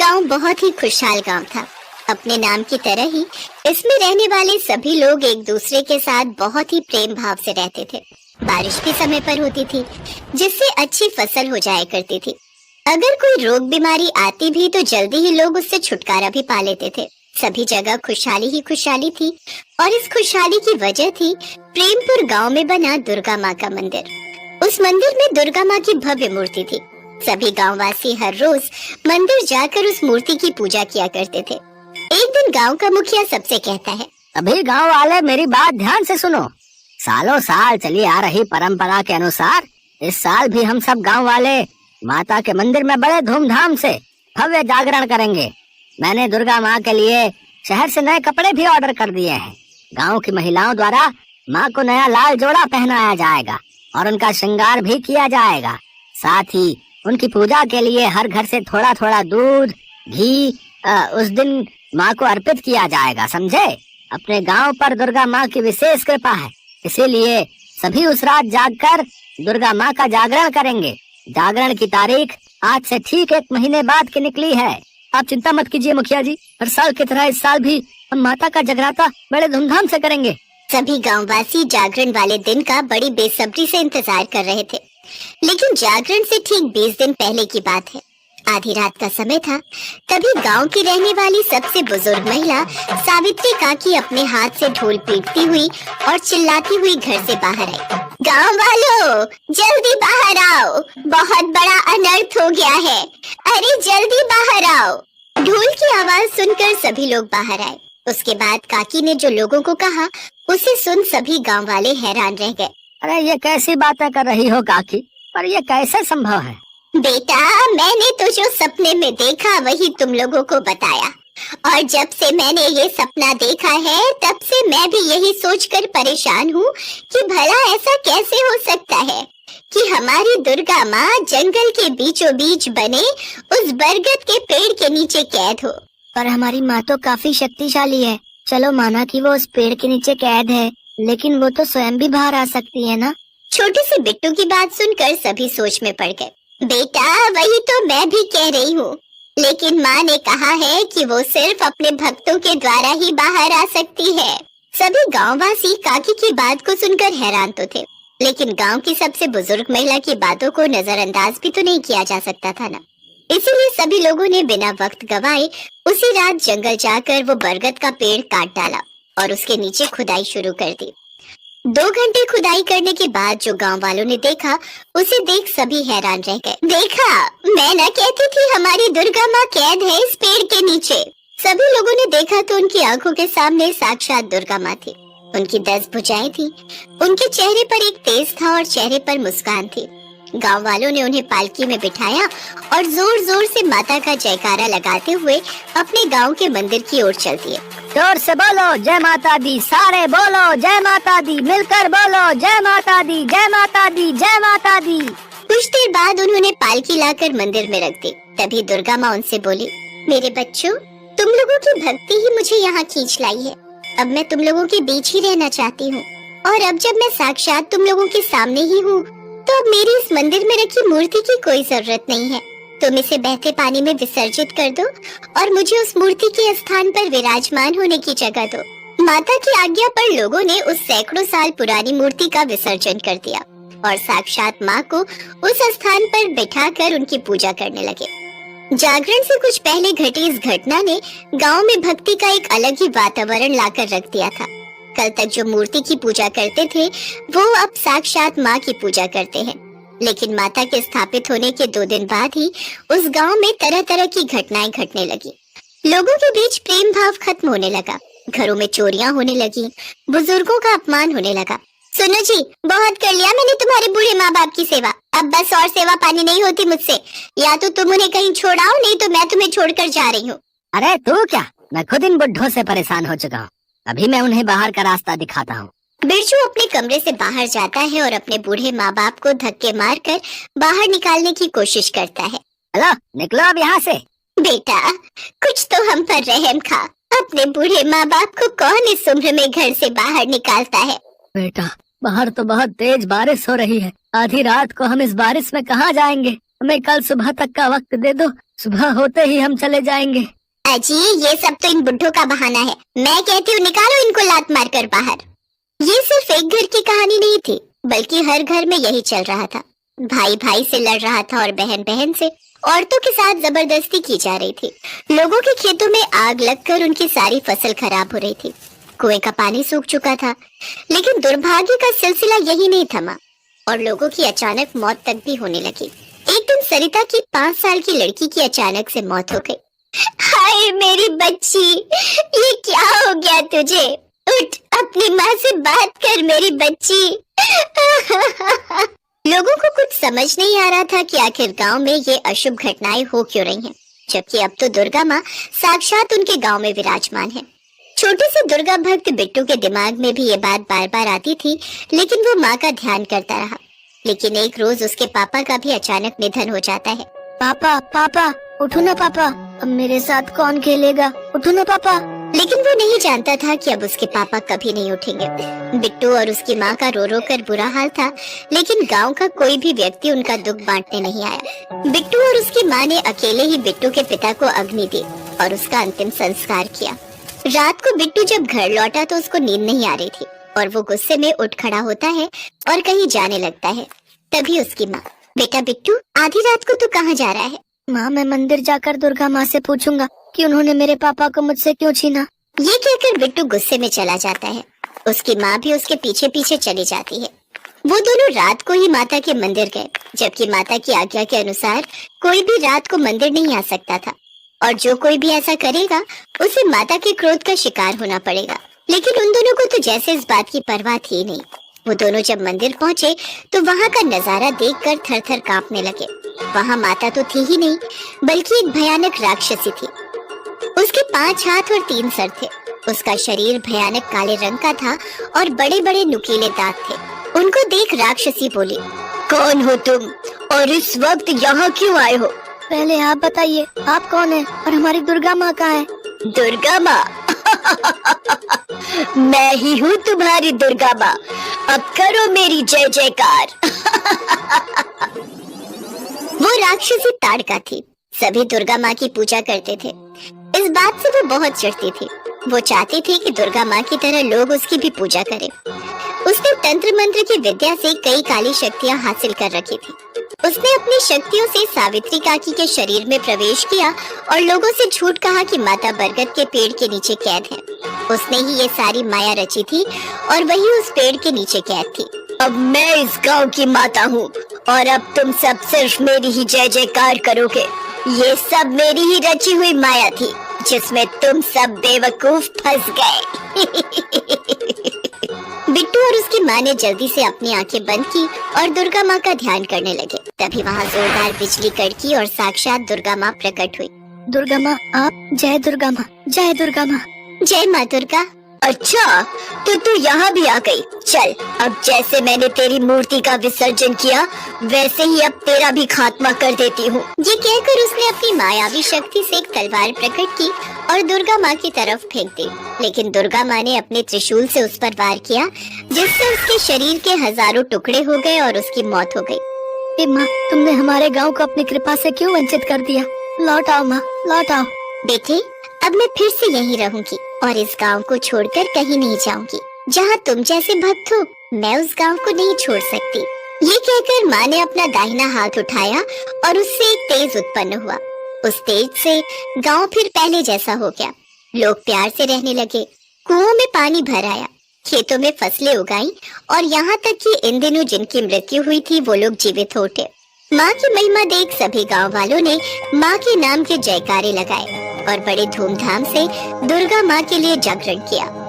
गांव बहुत ही खुशहाल गांव था। अपने नाम की तरह ही इसमें रहने वाले सभी लोग एक दूसरे के साथ बहुत ही प्रेम भाव से रहते थे। बारिश भी समय पर होती थी, जिससे अच्छी फसल हो जाया करती थी। अगर कोई रोग बीमारी आती भी तो जल्दी ही लोग उससे छुटकारा भी पा लेते थे। सभी जगह खुशहाली ही खुशहाली थी और इस खुशहाली की वजह थी प्रेमपुर गांव में बना दुर्गा माँ का मंदिर। उस मंदिर में दुर्गा माँ की भव्य मूर्ति थी। सभी गांववासी हर रोज मंदिर जाकर उस मूर्ति की पूजा किया करते थे। एक दिन गांव का मुखिया सबसे कहता है, अभी गांव वाले मेरी बात ध्यान से सुनो। सालों साल चली आ रही परंपरा के अनुसार इस साल भी हम सब गांव वाले माता के मंदिर में बड़े धूमधाम से भव्य जागरण करेंगे। मैंने दुर्गा माँ के लिए शहर से नए कपड़े भी ऑर्डर कर दिए हैं। गांव की महिलाओं द्वारा माँ को नया लाल जोड़ा पहनाया जाएगा और उनका श्रृंगार भी किया जाएगा। साथ ही उनकी पूजा के लिए हर घर से थोड़ा थोड़ा दूध घी उस दिन माँ को अर्पित किया जाएगा, समझे? अपने गांव पर दुर्गा माँ की विशेष कृपा है, इसीलिए सभी उस रात जागकर दुर्गा माँ का जागरण करेंगे। जागरण की तारीख आज से ठीक 1 महीने बाद की निकली है। आप चिंता मत कीजिए मुखिया जी, हर साल की तरह इस साल भी हम माता का जगराता बड़े धूमधाम से करेंगे। सभी गांववासी जागरण वाले दिन का बड़ी बेसब्री से इंतजार कर रहे थे। लेकिन जागरण से ठीक 20 दिन पहले की बात है। आधी रात का समय था। तभी गांव की रहने वाली सबसे बुजुर्ग महिला सावित्री काकी अपने हाथ से ढोल पीटती हुई और चिल्लाती हुई घर से बाहर आई। गांव वालों, जल्दी बाहर आओ, बहुत बड़ा अनर्थ हो गया है। अरे जल्दी बाहर आओ। ढोल की आवाज सुनकर सभी लोग बाहर आए। उसके बाद काकी ने जो लोगों को कहा उसे सुन सभी गांव वाले हैरान रह गए। अरे ये कैसी बातें कर रही हो काकी, पर ये कैसे संभव है? बेटा, मैंने तो जो सपने में देखा वही तुम लोगों को बताया, और जब से मैंने ये सपना देखा है तब से मैं भी यही सोचकर परेशान हूँ कि भला ऐसा कैसे हो सकता है कि हमारी दुर्गा माँ जंगल के बीचों बीच बने उस बरगद के पेड़ के नीचे कैद हो। पर हमारी माँ तो काफी शक्तिशाली है। चलो माना कि वो उस पेड़ के नीचे कैद है, लेकिन वो तो स्वयं भी बाहर आ सकती है ना? छोटे से बिट्टू की बात सुनकर सभी सोच में पड़ गए। बेटा, वही तो मैं भी कह रही हूँ, लेकिन माँ ने कहा है कि वो सिर्फ अपने भक्तों के द्वारा ही बाहर आ सकती है। सभी गांववासी काकी की बात को सुनकर हैरान तो थे, लेकिन गांव की सबसे बुजुर्ग महिला की बातों को नजरअंदाज भी तो नहीं किया जा सकता था ना। इसीलिए सभी लोगों ने बिना वक्त गवाए उसी रात जंगल जाकर वो बरगद का पेड़ काट डाला और उसके नीचे खुदाई शुरू कर दी। 2 घंटे खुदाई करने के बाद जो गांव वालों ने देखा उसे देख सभी हैरान रह गए। देखा, मैं न कहती थी हमारी दुर्गा माँ कैद है इस पेड़ के नीचे। सभी लोगों ने देखा तो उनकी आंखों के सामने साक्षात दुर्गा माँ थी। उनकी 10 भुजाएं थी। उनके चेहरे पर एक तेज था और चेहरे पर मुस्कान थी। गांव वालों ने उन्हें पालकी में बिठाया और जोर जोर से माता का जयकारा लगाते हुए अपने गांव के मंदिर की ओर चल दिए। जोर से बोलो जय माता दी, सारे बोलो जय माता दी, मिलकर बोलो जय माता दी, जय माता दी, जय माता दी। कुछ देर बाद उन्होंने पालकी लाकर मंदिर में रख दी। तभी दुर्गा माँ उनसे बोली, मेरे बच्चों, तुम लोगों की भक्ति ही मुझे यहाँ खींच लाई है। अब मैं तुम लोगों के बीच ही रहना चाहती हूँ, और अब जब मैं साक्षात तुम लोगों के सामने ही हूँ तो अब मेरी इस मंदिर में रखी मूर्ति की कोई जरूरत नहीं है। तुम इसे बहते पानी में विसर्जित कर दो और मुझे उस मूर्ति के स्थान पर विराजमान होने की जगह दो। माता की आज्ञा पर लोगों ने उस सैकड़ों साल पुरानी मूर्ति का विसर्जन कर दिया और साक्षात माँ को उस स्थान पर बिठाकर उनकी पूजा करने लगे। जागरण से कुछ पहले घटी इस घटना ने गाँव में भक्ति का एक अलग ही वातावरण लाकर रख दिया था। कल तक जो मूर्ति की पूजा करते थे वो अब साक्षात माँ की पूजा करते हैं। लेकिन माता के स्थापित होने के 2 दिन बाद ही उस गांव में तरह तरह की घटनाएं घटने लगी। लोगों के बीच प्रेम भाव खत्म होने लगा। घरों में चोरियां होने लगी। बुजुर्गों का अपमान होने लगा। सुनो जी, बहुत कर लिया मैंने तुम्हारे बूढ़े माँ बाप की सेवा। अब बस और सेवा पानी नहीं होती मुझसे। या तो तुम उन्हें कहीं छोड़ाओ, नहीं तो मैं तुम्हें छोड़कर जा रही हूँ। अरे तू क्या, मैं खुद इन बुड्ढों से परेशान हो चुका हूँ। अभी मैं उन्हें बाहर का रास्ता दिखाता हूँ। बिरजू अपने कमरे से बाहर जाता है और अपने बूढ़े माँ बाप को धक्के मारकर बाहर निकालने की कोशिश करता है। हेलो, निकलो अब यहाँ से। बेटा, कुछ तो हम पर रहम खा। अपने बूढ़े माँ बाप को कौन इस उम्र में घर से बाहर निकालता है? बेटा, बाहर तो बहुत तेज बारिश हो रही है। आधी रात को हम इस बारिश में कहाँ जाएंगे? हमें कल सुबह तक का वक्त दे दो, सुबह होते ही हम चले जाएंगे। अजी ये सब तो इन बुड्ढों का बहाना है। मैं कहती हूँ निकालो इनको लात मारकर बाहर। ये सिर्फ एक घर की कहानी नहीं थी, बल्कि हर घर में यही चल रहा था। भाई भाई से लड़ रहा था और बहन बहन से। औरतों के साथ जबरदस्ती की जा रही थी। लोगों के खेतों में आग लगकर उनकी सारी फसल खराब हो रही थी। कुएं का पानी सूख चुका था, लेकिन दुर्भाग्य का सिलसिला यही नहीं थमा और लोगों की अचानक मौत तक भी होने लगी। एक दिन सरिता की 5 साल की लड़की की अचानक से मौत हो गई। हाय मेरी बच्ची, ये क्या हो गया तुझे? उठ, अपनी माँ से बात कर मेरी बच्ची। लोगों को कुछ समझ नहीं आ रहा था कि आखिर गांव में ये अशुभ घटनाएं हो क्यों रही हैं, जबकि अब तो दुर्गा माँ साक्षात उनके गांव में विराजमान है। छोटे से दुर्गा भक्त बिट्टू के दिमाग में भी ये बात बार बार आती थी, लेकिन वो माँ का ध्यान करता रहा। लेकिन एक रोज उसके पापा का भी अचानक निधन हो जाता है। पापा पापा उठो ना पापा, अब मेरे साथ कौन खेलेगा? उठो ना पापा। लेकिन वो नहीं जानता था कि अब उसके पापा कभी नहीं उठेंगे। बिट्टू और उसकी माँ का रो रो कर बुरा हाल था, लेकिन गांव का कोई भी व्यक्ति उनका दुख बांटने नहीं आया। बिट्टू और उसकी माँ ने अकेले ही बिट्टू के पिता को अग्नि दी और उसका अंतिम संस्कार किया। रात को बिट्टू जब घर लौटा तो उसको नींद नहीं आ रही थी और वो गुस्से में उठ खड़ा होता है और कहीं जाने लगता है। तभी उसकी माँ, बेटा बिट्टू, आधी रात को तू कहाँ जा रहा है? माँ, मैं मंदिर जाकर दुर्गा माँ से पूछूंगा कि उन्होंने मेरे पापा को मुझसे क्यों छीना। ये कहकर बिट्टू गुस्से में चला जाता है। उसकी माँ भी उसके पीछे पीछे चली जाती है। वो दोनों रात को ही माता के मंदिर गए, जबकि माता की आज्ञा के अनुसार कोई भी रात को मंदिर नहीं आ सकता था और जो कोई भी ऐसा करेगा उसे माता के क्रोध का शिकार होना पड़ेगा। लेकिन उन दोनों को तो जैसे इस बात की परवाह थी नहीं। वो दोनों जब मंदिर पहुंचे तो वहाँ का नजारा देखकर थर थर कांपने लगे। वहाँ माता तो थी ही नहीं, बल्कि एक भयानक राक्षसी थी। उसके 5 हाथ और 3 सर थे। उसका शरीर भयानक काले रंग का था और बड़े बड़े नुकीले दांत थे। उनको देख राक्षसी बोली, कौन हो तुम और इस वक्त यहाँ क्यों आए हो? पहले आप बताइए, आप कौन है और हमारी दुर्गा माँ कहाँ है? दुर्गा माँ? मैं ही हूँ तुम्हारी दुर्गा माँ। अब करो मेरी जय जयकार। वो राक्षसी ताड़का थी। सभी दुर्गा माँ की पूजा करते थे। इस बात से वो बहुत चिढ़ती थी। वो चाहती थी कि दुर्गा माँ की तरह लोग उसकी भी पूजा करें। उसने तंत्र मंत्र की विद्या से कई काली शक्तियाँ हासिल कर रखी थी। उसने अपनी शक्तियों से सावित्री काकी के शरीर में प्रवेश किया और लोगों से झूठ कहा कि माता बरगद के पेड़ के नीचे कैद है। उसने ही ये सारी माया रची थी और वही उस पेड़ के नीचे कैद थी। अब मैं इस गांव की माता हूँ और अब तुम सब सिर्फ मेरी ही जय जयकार करोगे। ये सब मेरी ही रची हुई माया थी, जिसमें तुम सब बेवकूफ फंस गए। बिट्टू और उसकी माँ ने जल्दी से अपनी आंखें बंद की और दुर्गा माँ का ध्यान करने लगे। तभी वहाँ जोरदार बिजली कड़की और साक्षात दुर्गा माँ प्रकट हुई। दुर्गा माँ, आप जय दुर्गा माँ, जय दुर्गा माँ। जय माँ दुर्गा। अच्छा, तो तू यहाँ भी आ गई। चल, अब जैसे मैंने तेरी मूर्ति का विसर्जन किया, वैसे ही अब तेरा भी खात्मा कर देती हूँ। ये कहकर उसने अपनी मायावी शक्ति से एक तलवार प्रकट की और दुर्गा माँ की तरफ फेंक दी। लेकिन दुर्गा माँ ने अपने त्रिशूल से उस पर वार किया, जिससे उसके शरीर के हजारों टुकड़े हो गए और उसकी मौत हो गई। माँ, तुमने हमारे गाँव को अपनी कृपा से क्यों वंचित कर दिया? लौट आओ माँ, लौट आओ। बेटे, अब मैं फिर से यहीं रहूंगी और इस गांव को छोड़कर कहीं नहीं जाऊंगी। जहाँ तुम जैसे भक्त हो, मैं उस गांव को नहीं छोड़ सकती। ये कहकर माँ ने अपना दाहिना हाथ उठाया और उससे एक तेज उत्पन्न हुआ। उस तेज से गांव फिर पहले जैसा हो गया। लोग प्यार से रहने लगे। कुओं में पानी भर आया, खेतों में फसलें उगाई और यहाँ तक कि इन दिनों जिनकी मृत्यु हुई थी वो लोग जीवित हो उठे। माँ की महिमा देख सभी गांव वालों ने माँ के नाम के जयकारे लगाए और बड़े धूमधाम से दुर्गा माँ के लिए जागरण किया।